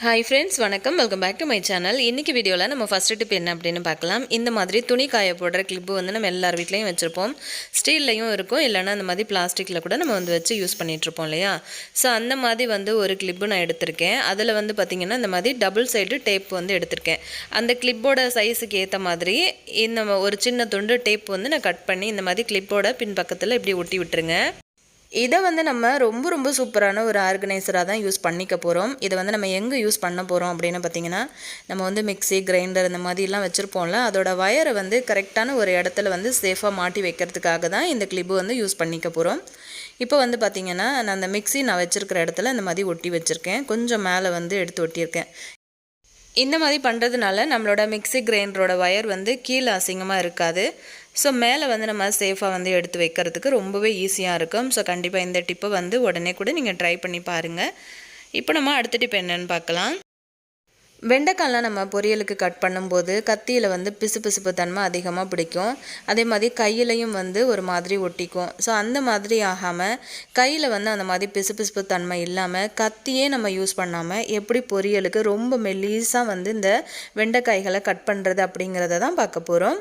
Hi friends, வணக்கம். Welcome back to my channel. இன்னைக்கு வீடியோல நம்ம ஃபர்ஸ்ட் டிப் என்ன அப்படினு பார்க்கலாம். இந்த மாதிரி துணி காய போடுற கிளிப் வந்து நம்ம எல்லார் வீட்லயும் வச்சிருப்போம். ஸ்டீல்லையும் இருக்கும், இல்லனா அந்த மாதிரி பிளாஸ்டிக்ல கூட நம்ம வந்து வச்சு யூஸ் பண்ணிட்டு இருப்போம் இல்லையா? சோ அந்த மாதிரி வந்து ஒரு கிளிப் நான் எடுத்துர்க்கேன். அதுல வந்து பாத்தீங்கன்னா இந்த மாதிரி டபுள் சைடு டேப் வந்து எடுத்துர்க்கேன். அந்த கிளிப்போட சைஸ்க்கு ஏத்த மாதிரி இந்த ஒரு சின்ன துண்டு டேப் வந்து நான் கட் பண்ணி இந்த மாதிரி கிளிப்போட பின் பக்கத்துல இப்படி ஒட்டி விட்டுருங்க. இதை வந்து நம்ம ரொம்ப சூப்பரான ஒரு ஆர்கனைசராக தான் யூஸ் பண்ணிக்க போகிறோம். இதை வந்து நம்ம எங்கே யூஸ் பண்ண போகிறோம் அப்படின்னு பார்த்தீங்கன்னா, நம்ம வந்து மிக்ஸி கிரைண்டர் இந்த மாதிரிலாம் வச்சுருப்போம்ல, அதோட வயரை வந்து கரெக்டான ஒரு இடத்துல வந்து சேஃபாக மாட்டி வைக்கிறதுக்காக தான் இந்த கிளிப்பு வந்து யூஸ் பண்ணிக்க போகிறோம். இப்போ வந்து பார்த்திங்கன்னா, நான் அந்த மிக்ஸி நான் வச்சுருக்கிற இடத்துல இந்த மாதிரி ஒட்டி வச்சுருக்கேன். கொஞ்சம் மேலே வந்து எடுத்து ஒட்டியிருக்கேன். இந்த மாதிரி பண்ணுறதுனால நம்மளோட மிக்ஸி கிரைண்டரோட வயர் வந்து கீழே அசிங்கமாக இருக்காது. ஸோ மேலே வந்து நம்ம சேஃபாக வந்து எடுத்து வைக்கிறதுக்கு ரொம்பவே ஈஸியாக இருக்கும். ஸோ கண்டிப்பாக இந்த டிப்பை வந்து உடனே கூட நீங்கள் ட்ரை பண்ணி பாருங்கள். இப்போ நம்ம அடுத்த டிப் என்னென்னு பார்க்கலாம். வெண்டைக்காய்லாம் நம்ம பொரியலுக்கு கட் பண்ணும்போது கத்தியில் வந்து பிசுபிசுப்பு தன்மை அதிகமாக பிடிக்கும். அதே மாதிரி கையிலையும் வந்து ஒரு மாதிரி ஒட்டிக்கும். ஸோ அந்த மாதிரி ஆகாமல் கையில் வந்து அந்த மாதிரி பிசுபிசுப்பு தன்மை இல்லாமல் கத்தியே நம்ம யூஸ் பண்ணாமல் எப்படி பொரியலுக்கு ரொம்ப மெல்லிஸாக வந்து இந்த வெண்டைக்காய்களை கட் பண்ணுறது அப்படிங்கிறத தான் பார்க்க போகிறோம்.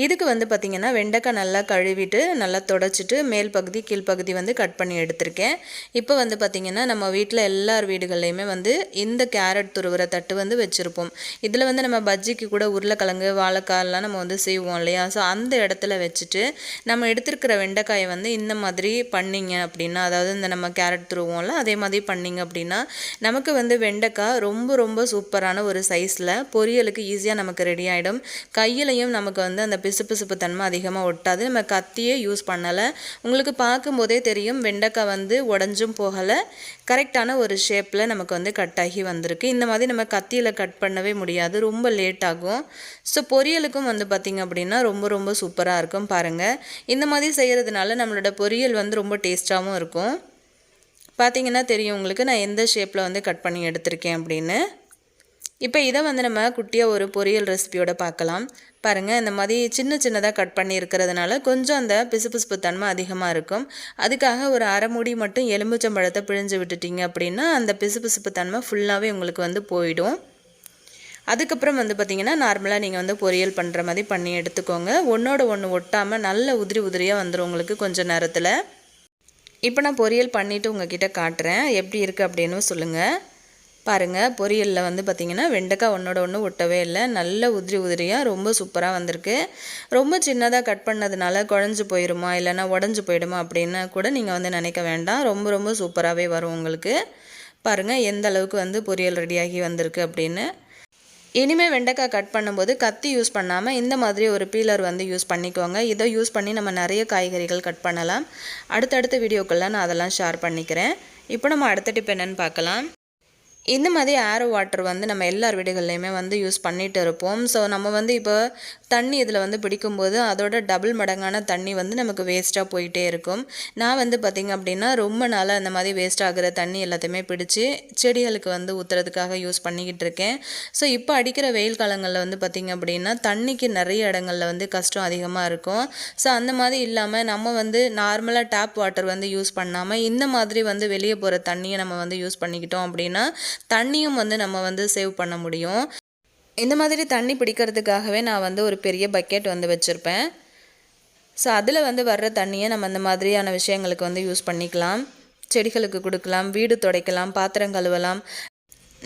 இதுக்கு வந்து பார்த்திங்கன்னா வெண்டைக்காய் நல்லா கழுவிட்டு நல்லா தொடச்சிட்டு மேல் பகுதி கீழ்ப்பகுதி வந்து கட் பண்ணி எடுத்திருக்கேன். இப்போ வந்து பார்த்திங்கன்னா நம்ம வீட்டில் எல்லார் வீடுகள்லையுமே வந்து இந்த கேரட் துருவுற தட்டு வந்து வச்சுருப்போம். இதில் வந்து நம்ம பஜ்ஜிக்கு கூட உருளைக்கிழங்கு வாழைக்காயெல்லாம் நம்ம வந்து செய்வோம் இல்லையா? ஸோ அந்த இடத்துல வச்சுட்டு நம்ம எடுத்துருக்கிற வெண்டைக்காயை வந்து இந்த மாதிரி பண்ணிங்க அப்படின்னா, அதாவது இந்த நம்ம கேரட் துருவோம்ல அதே மாதிரி பண்ணிங்க அப்படின்னா நமக்கு வந்து வெண்டைக்காய் ரொம்ப சூப்பரான ஒரு சைஸில் பொரியலுக்கு ஈஸியாக நமக்கு ரெடி ஆகிடும். கையிலையும் நமக்கு வந்து அந்த பிசுபிசுப்பு தன்மை அதிகமாக ஒட்டாது. நம்ம கத்தியே யூஸ் பண்ணலை. உங்களுக்கு பார்க்கும்போதே தெரியும் வெண்டைக்காய் வந்து உடஞ்சும் போகலை, கரெக்டான ஒரு ஷேப்பில் நமக்கு வந்து கட் ஆகி வந்திருக்கு. இந்த மாதிரி நம்ம கத்தியில் கட் பண்ணவே முடியாது, ரொம்ப லேட் ஆகும். ஸோ பொரியலுக்கும் வந்து பார்த்திங்க அப்படின்னா ரொம்ப சூப்பராக இருக்கும். பாருங்கள், இந்த மாதிரி செய்கிறதுனால நம்மளோட பொரியல் வந்து ரொம்ப டேஸ்ட்டாகவும் இருக்கும். பார்த்திங்கன்னா தெரியும் உங்களுக்கு நான் எந்த ஷேப்பில் வந்து கட் பண்ணி எடுத்திருக்கேன் அப்படின்னு. இப்போ இதை வந்து நம்ம குட்டியாக ஒரு பொரியல் ரெசிபியோட பார்க்கலாம். பாருங்கள், இந்த மாதிரி சின்னதாக கட் பண்ணி இருக்கிறதுனால கொஞ்சம் அந்த பிசுபிசுப்பு தன்மை அதிகமாக இருக்கும். அதுக்காக ஒரு அரை மூடி மட்டும் எலுமிச்சம்பழத்தை பிழிஞ்சு விட்டுட்டிங்க அப்படின்னா அந்த பிசுபிசுப்பு தன்மை ஃபுல்லாகவே உங்களுக்கு வந்து போயிடும். அதுக்கப்புறம் வந்து பார்த்திங்கன்னா நார்மலாக நீங்கள் வந்து பொரியல் பண்ணுற மாதிரி பண்ணி எடுத்துக்கோங்க. ஒன்றோட ஒன்று ஒட்டாமல் நல்ல உதிரியாக வந்துடும் உங்களுக்கு கொஞ்சம் நேரத்தில். இப்போ நான் பொரியல் பண்ணிவிட்டு உங்ககிட்ட காட்டுறேன், எப்படி இருக்குது அப்படின்னு சொல்லுங்கள். பாருங்கள், பொரியலில் வந்து பார்த்திங்கன்னா வெண்டைக்காய் ஒன்றோட ஒன்று ஒட்டவே இல்லை, நல்ல உதிரியாக ரொம்ப சூப்பராக வந்திருக்கு. ரொம்ப சின்னதாக கட் பண்ணதுனால குழஞ்சி போயிடுமா இல்லைனா உடஞ்சி போயிடுமா அப்படின்னு கூட நீங்கள் வந்து நினைக்க வேண்டாம். ரொம்ப சூப்பராகவே வரும் உங்களுக்கு. பாருங்கள் எந்த அளவுக்கு வந்து பொரியல் ரெடியாகி வந்திருக்கு அப்படின்னு. இனிமேல் வெண்டைக்காய் கட் பண்ணும்போது கத்தி யூஸ் பண்ணாமல் இந்த மாதிரி ஒரு பீலர் வந்து யூஸ் பண்ணிக்கோங்க. இதை யூஸ் பண்ணி நம்ம நிறைய காய்கறிகள் கட் பண்ணலாம். அடுத்தடுத்த வீடியோக்கெல்லாம் நான் அதெல்லாம் ஷேர் பண்ணிக்கிறேன். இப்போ நம்ம அடுத்த டிப் என்னென்னு பார்க்கலாம். இந்த மாதிரி ஆரோ வாட்டர் வந்து நம்ம எல்லார் வீடுகள்லையுமே வந்து யூஸ் பண்ணிகிட்டு இருப்போம். ஸோ நம்ம வந்து இப்போ தண்ணி இதில் வந்து பிடிக்கும்போது அதோட டபுள் மடங்கான தண்ணி வந்து நமக்கு வேஸ்ட்டாக போயிட்டே இருக்கும். நான் வந்து பார்த்திங்க அப்படின்னா ரொம்ப நாளாக அந்த மாதிரி வேஸ்ட் ஆகிற தண்ணி எல்லாத்தையுமே பிடிச்சி செடிகளுக்கு வந்து ஊற்றுறதுக்காக யூஸ் பண்ணிக்கிட்டு இருக்கேன். ஸோ இப்போ அடிக்கிற வெயில் காலங்களில் வந்து பார்த்திங்க அப்படின்னா தண்ணிக்கு நிறைய இடங்களில் வந்து கஷ்டம் அதிகமாக இருக்கும். ஸோ அந்த மாதிரி இல்லாமல் நம்ம வந்து நார்மலாக டேப் வாட்டர் வந்து யூஸ் பண்ணாமல் இந்த மாதிரி வந்து வெளியே போகிற தண்ணியை நம்ம வந்து யூஸ் பண்ணிக்கிட்டோம் அப்படின்னா தண்ணியும் வந்து நம்ம வந்து சேவ் பண்ண முடியும். இந்த மாதிரி தண்ணி பிடிக்கிறதுக்காகவே நான் வந்து ஒரு பெரிய பக்கெட் வந்து வச்சுருப்பேன். ஸோ அதில் வந்து வர்ற தண்ணியை நம்ம இந்த மாதிரியான விஷயங்களுக்கு வந்து யூஸ் பண்ணிக்கலாம். செடிகளுக்கு கொடுக்கலாம், வீடு துடைக்கலாம், பாத்திரம் கழுவலாம்.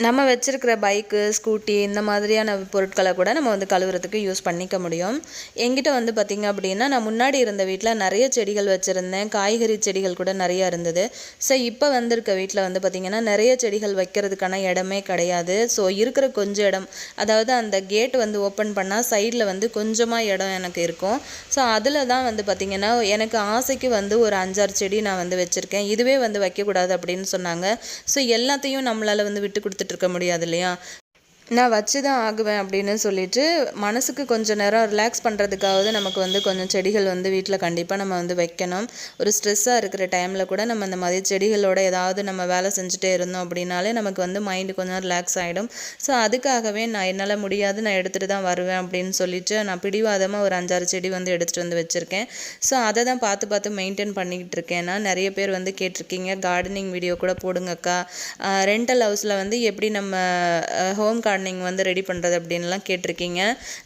நம்ம வச்சுருக்கிற பைக்கு ஸ்கூட்டி இந்த மாதிரியான பொருட்களை கூட நம்ம வந்து கழுவுறதுக்கு யூஸ் பண்ணிக்க முடியும். என்கிட்ட வந்து பார்த்திங்க அப்படின்னா நான் முன்னாடி இருந்த வீட்டில் நிறைய செடிகள் வச்சுருந்தேன், காய்கறி செடிகள் கூட நிறையா இருந்தது. ஸோ இப்போ வந்திருக்க வீட்டில் வந்து பார்த்திங்கன்னா நிறைய செடிகள் வைக்கிறதுக்கான இடமே கிடையாது. ஸோ இருக்கிற கொஞ்சம் இடம், அதாவது அந்த கேட் வந்து ஓப்பன் பண்ணால் சைடில் வந்து கொஞ்சமாக இடம் எனக்கு இருக்கும். ஸோ அதில் தான் வந்து பார்த்திங்கன்னா எனக்கு ஆசைக்கு வந்து ஒரு 5-6 செடி நான் வந்து வச்சுருக்கேன். இதுவே வந்து வைக்கக்கூடாது அப்படின்னு சொன்னாங்க. ஸோ எல்லாத்தையும் நம்மளால் வந்து விட்டு கொடுத்துட்டு இருக்க முடியாது இல்லையா? நான் வச்சு தான் ஆகுவேன் அப்படின்னு சொல்லிட்டு மனசுக்கு கொஞ்சம் நேரம் ரிலாக்ஸ் பண்ணுறதுக்காவது நமக்கு வந்து கொஞ்சம் செடிகள் வந்து வீட்டில் கண்டிப்பாக நம்ம வந்து வைக்கணும். ஒரு ஸ்ட்ரெஸ்ஸாக இருக்கிற டைமில் கூட நம்ம இந்த மாதிரி செடிகளோட ஏதாவது நம்ம வேலை செஞ்சுட்டே இருந்தோம் அப்படின்னாலே நமக்கு வந்து மைண்டு கொஞ்சம் ரிலாக்ஸ் ஆகிடும். ஸோ அதுக்காகவே நான் என்னால் முடியாது, நான் எடுத்துகிட்டு தான் வருவேன் அப்படின்னு சொல்லிட்டு நான் பிடிவாதமாக ஒரு 5-6 செடி வந்து எடுத்துகிட்டு வந்து வச்சுருக்கேன். ஸோ அதை தான் பார்த்து பார்த்து மெயின்டைன் பண்ணிக்கிட்டு இருக்கேன். நான் நிறைய பேர் வந்து கேட்டிருக்கீங்க, கார்டனிங் வீடியோ கூட போடுங்கக்கா, ரெண்டல் ஹவுஸில் வந்து எப்படி நம்ம ஹோம் கார்டனிங் வந்து ரெடி பண்ணுறது அப்படின்லாம் கேட்டிருக்கீங்க.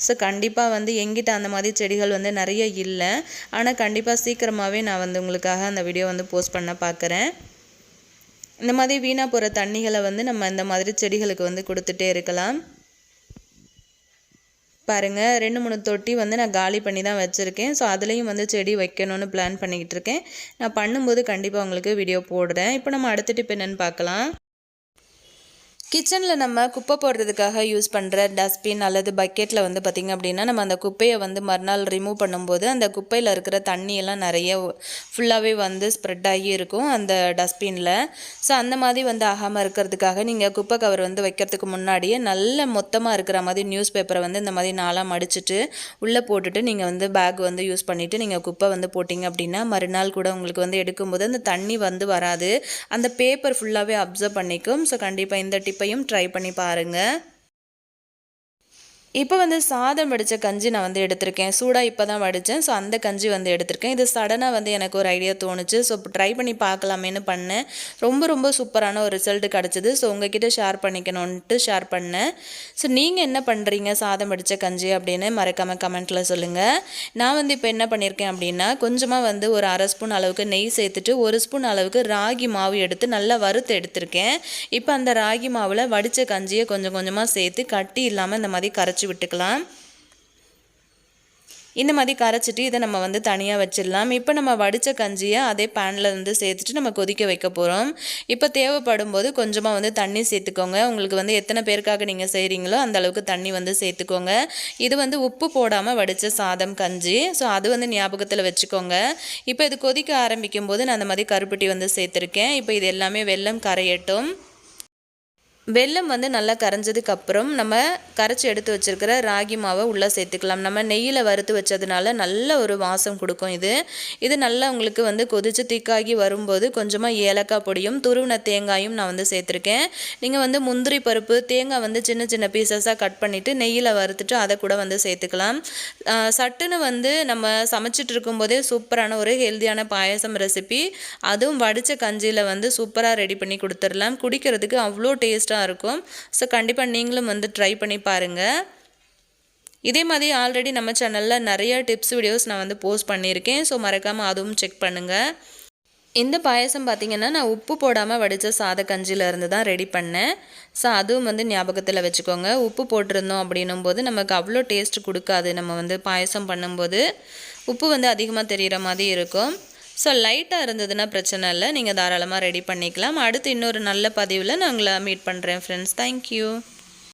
ஸோ கண்டிப்பாக வந்து எங்கிட்ட அந்த மாதிரி செடிகள் வந்து நிறைய இல்லை. ஆனால் கண்டிப்பாக சீக்கிரமாகவே நான் வந்து உங்களுக்காக அந்த வீடியோ வந்து போஸ்ட் பண்ண பார்க்குறேன். இந்த மாதிரி வீணாக போகிற தண்ணிகளை வந்து நம்ம இந்த மாதிரி செடிகளுக்கு வந்து கொடுத்துட்டே இருக்கலாம். பாருங்கள், 2-3 தொட்டி வந்து நான் காலி பண்ணி தான் வச்சுருக்கேன். ஸோ அதுலேயும் வந்து செடி வைக்கணும்னு பிளான் பண்ணிக்கிட்டு இருக்கேன். நான் பண்ணும்போது கண்டிப்பாக உங்களுக்கு வீடியோ போடுறேன். இப்போ நம்ம அடுத்த டிப் என்னென்னு பார்க்கலாம். கிச்சனில் நம்ம குப்பை போடுறதுக்காக யூஸ் பண்ணுற டஸ்ட்பின் அல்லது பக்கெட்டில் வந்து பார்த்திங்க அப்படின்னா, நம்ம அந்த குப்பையை வந்து மறுநாள் ரிமூவ் பண்ணும்போது அந்த குப்பையில் இருக்கிற தண்ணியெல்லாம் நிறைய ஃபுல்லாகவே வந்து ஸ்ப்ரெட் ஆகி இருக்கும் அந்த டஸ்ட்பினில். ஸோ அந்த மாதிரி வந்து ஆகாமல் இருக்கிறதுக்காக நீங்கள் குப்பை கவர் வந்து வைக்கிறதுக்கு முன்னாடியே நல்ல மொத்தமாக இருக்கிற மாதிரி நியூஸ் பேப்பரை வந்து இந்த மாதிரி நாளாக மடிச்சுட்டு உள்ளே போட்டுட்டு நீங்கள் வந்து பேக் வந்து யூஸ் பண்ணிவிட்டு நீங்கள் குப்பை வந்து போட்டிங்க அப்படின்னா மறுநாள் கூட உங்களுக்கு வந்து எடுக்கும்போது அந்த தண்ணி வந்து வராது, அந்த பேப்பர் ஃபுல்லாகவே அப்சர்வ் பண்ணிக்கும். ஸோ கண்டிப்பாக இந்த டிப்பையும் ட்ரை பண்ணி பாருங்கள். இப்போ வந்து சாதம் வடித்த கஞ்சி நான் வந்து எடுத்திருக்கேன். சூடாக இப்போ தான் வடித்தேன். ஸோ அந்த கஞ்சி வந்து எடுத்திருக்கேன். இது சடனாக வந்து எனக்கு ஒரு ஐடியா தோணுச்சு. ஸோ ட்ரை பண்ணி பார்க்கலாமேன்னு பண்ணேன். ரொம்ப சூப்பரான ஒரு ரிசல்ட் கிடச்சிது. ஸோ உங்ககிட்ட ஷேர் பண்ணிக்கணுன்ட்டு ஷேர் பண்ணேன். ஸோ நீங்கள் என்ன பண்ணுறீங்க சாதம் வடித்த கஞ்சி அப்படின்னு மறக்காமல் கமெண்ட்டில் சொல்லுங்கள். நான் வந்து இப்போ என்ன பண்ணியிருக்கேன் அப்படின்னா, கொஞ்சமாக வந்து ஒரு 1/2 ஸ்பூன் அளவுக்கு நெய் சேர்த்துட்டு 1 ஸ்பூன் அளவுக்கு ராகி மாவு எடுத்து நல்லா வறுத்து எடுத்திருக்கேன். இப்போ அந்த ராகி மாவில் வடித்த கஞ்சியை கொஞ்சம் கொஞ்சமாக சேர்த்து கட்டி இல்லாமல் இந்த மாதிரி கரைச்சி விட்டுக்கலாம். இந்த மாதிரி கரைச்சிட்டு இதை நம்ம வந்து தனியாக வச்சிடலாம். இப்போ நம்ம வடித்த கஞ்சியை அதே பேனில் வந்து சேர்த்துட்டு நம்ம கொதிக்க வைக்க போகிறோம். இப்போ தேவைப்படும் போது கொஞ்சமாக வந்து தண்ணி சேர்த்துக்கோங்க. உங்களுக்கு வந்து எத்தனை பேருக்காக நீங்கள் செய்கிறீங்களோ அந்த அளவுக்கு தண்ணி வந்து சேர்த்துக்கோங்க. இது வந்து உப்பு போடாமல் வடித்த சாதம் கஞ்சி. ஸோ அது வந்து ஞாபகத்தில் வச்சுக்கோங்க. இப்போ இது கொதிக்க ஆரம்பிக்கும் போது நான் அந்த மாதிரி கருப்பட்டி வந்து சேர்த்துருக்கேன். இப்போ இது எல்லாமே வெல்லம் கரையட்டும். வெல்லம் வந்து நல்லா கரைஞ்சதுக்கப்புறம் நம்ம கரைச்சி எடுத்து வச்சுருக்கிற ராகி மாவை உள்ளே சேர்த்துக்கலாம். நம்ம நெய்யில் வறுத்து வச்சதுனால நல்ல ஒரு வாசம் கொடுக்கும். இது நல்லா உங்களுக்கு வந்து கொதித்து திக்காகி வரும்போது கொஞ்சமாக ஏலக்காய் பொடியும் துருவின தேங்காயும் நான் வந்து சேர்த்துருக்கேன். நீங்கள் வந்து முந்திரி பருப்பு தேங்காய் வந்து சின்ன சின்ன பீசஸாக கட் பண்ணிவிட்டு நெய்யில் வறுத்துட்டு அதை கூட வந்து சேர்த்துக்கலாம். சட்டுன்னு வந்து நம்ம சமைச்சிட்டு இருக்கும்போதே சூப்பரான ஒரு ஹெல்த்தியான பாயசம் ரெசிபி, அதுவும் வடித்த கஞ்சியில் வந்து சூப்பராக ரெடி பண்ணி கொடுத்துடலாம். குடிக்கிறதுக்கு அவ்வளோ டேஸ்ட்டாக இருக்கும். ஸோ கண்டிப்பாக நீங்களும் வந்து ட்ரை பண்ணி பாருங்கள். இதே மாதிரி ஆல்ரெடி நம்ம சேனலில் நிறைய டிப்ஸ் வீடியோஸ் நான் வந்து போஸ்ட் பண்ணியிருக்கேன். ஸோ மறக்காமல் அதுவும் செக் பண்ணுங்கள். இந்த பாயசம் பார்த்திங்கன்னா நான் உப்பு போடாமல் வடித்த சாத கஞ்சியிலேருந்து தான் ரெடி பண்ணேன். ஸோ அதுவும் வந்து ஞாபகத்தில் வச்சுக்கோங்க. உப்பு போட்டிருந்தோம் அப்படின்னும் போது நமக்கு அவ்வளோ டேஸ்ட் கொடுக்காது. நம்ம வந்து பாயசம் பண்ணும்போது உப்பு வந்து அதிகமாக தெரிகிற மாதிரி இருக்கும். ஸோ லைட்டாக இருந்ததுன்னா பிரச்சனை இல்லை, நீங்கள் தாராளமாக ரெடி பண்ணிக்கலாம். அடுத்து இன்னொரு நல்ல பதிவில் நான் உங்களை மீட் பண்ணுறேன் ஃப்ரெண்ட்ஸ். தேங்க்யூ.